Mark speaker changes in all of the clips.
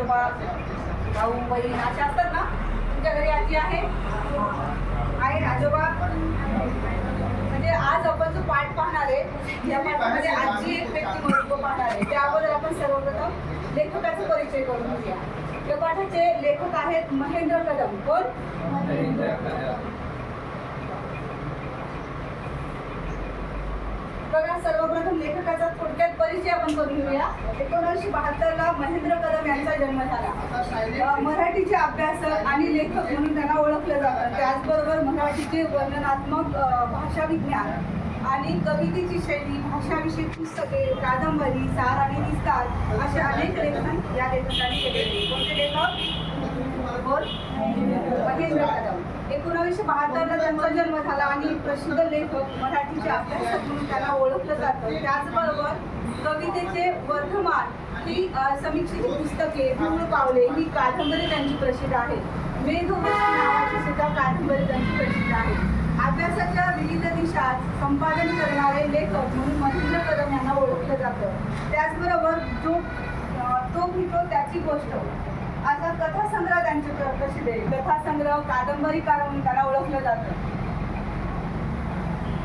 Speaker 1: आजोबा, भाऊ, बहीण अशा असतात ना. तुमच्या घरी आजी आहे आजोबा. म्हणजे आज आपण जो पाठ पाहणार आहे या पाठामध्ये आजी एक व्यक्तिमत्व पाहणार आहे. त्या अगोदर आपण सर्वप्रथम लेखकाचा परिचय करून घेऊया. या पाठाचे लेखक आहेत महेंद्र कदम. कोण? बघा, सर्वप्रथम लेखकाचा थोडक्यात परिचय आपण करून घेऊया. 1972ला महेंद्र कदम यांचा जन्म झाला. मराठीचे अभ्यासक आणि लेखक म्हणून त्यांना ओळखलं जातं. त्याचबरोबर मराठीचे वर्णनात्मक भाषा विज्ञान आणि कवितेची शैली, भाषाविषयक पुस्तके, कादंबरी, सार आणि विस्तार असे अनेक लेखन या लेखकांनी केलेले. कोणते लेखक? महेंद्र कदम. 1972ला त्यांचा जन्म झाला आणि प्रसिद्ध लेखक, मराठीचे अभ्यासक म्हणून त्यांना ओळखलं जातं. त्याचबरोबर कवितेचे वर्धमान ही समीक्षेची पुस्तके, धूळ पावले ही कादंबरी त्यांची प्रसिद्ध आहे. मेघवृष्टी नावाची सुद्धा कादंबरी त्यांची प्रसिद्ध आहे. अभ्यासाच्या विविध दिशात संपादन करणारे लेखक म्हणून महेंद्र कदम यांना ओळखलं जातं. त्याचबरोबर तो घेतो त्याची गोष्ट असा कथासंग्रह त्यांचे प्रसिद्ध आहे. कथासंग्रह, कादंबरीकार म्हणून त्याला ओळखलं जातं.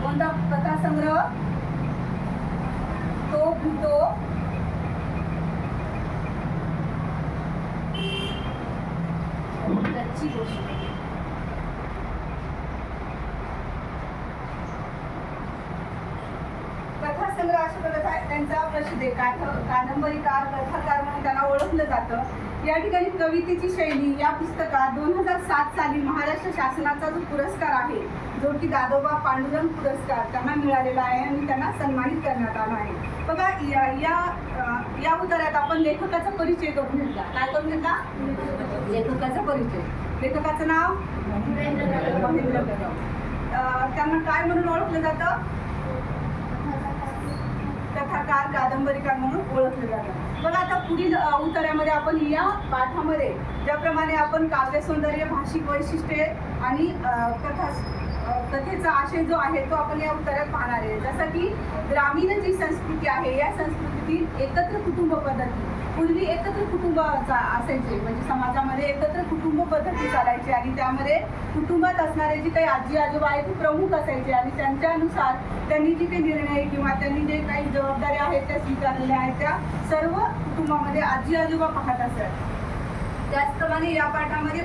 Speaker 1: कोणता कथासंग्रह? तो घेतो त्याची गोष्ट. कथासंग्रह अशा कथा त्यांचा प्रसिद्ध आहे. कादंबरीकार, कथाकार म्हणून त्यांना ओळखलं जातं. या ठिकाणी कवितेची शैली या पुस्तकात 2007 साली महाराष्ट्र शासनाचा जो पुरस्कार आहे, जो की दादोबा पांडुरंग पुरस्कार त्यांना मिळालेला आहे आणि त्यांना सन्मानित करण्यात आला आहे. बघा, या उतार्यात आपण लेखकाचा परिचय करून घेतला. काय करून घेतला? लेखकाचा परिचय. लेखकाचं नाव महेंद्र कदम. त्यांना काय म्हणून ओळखलं जातं? कथाकार, कादंबरीकार म्हणून ओळखलं जातं. बघा, आता पुढील उतार्यामध्ये आपण या पाठामध्ये ज्याप्रमाणे आपण काव्य सौंदर्य, भाषिक वैशिष्ट्ये आणि कथेचा आशय जो आहे तो आपण या उतार्यात पाहणार आहे. जसं की ग्रामीण जी संस्कृती आहे, या संस्कृतीतील एकत्र कुटुंब पद्धती. पूर्वी एकत्र कुटुंब असायचे, म्हणजे समाजामध्ये एकत्र कुटुंब पद्धती चालायची आणि त्यामध्ये कुटुंबात असणारे जे काही आजी आजोबा आहेत ते प्रमुख असायचे आणि त्यांच्यानुसार त्यांनी जे काही निर्णय किंवा त्यांनी जे काही जबाबदाऱ्या आहेत त्या स्वीकारलेल्या आहेत त्या सर्व कुटुंबामध्ये आजी आजोबा पाहत असतात. त्याचप्रमाणे या पाठामध्ये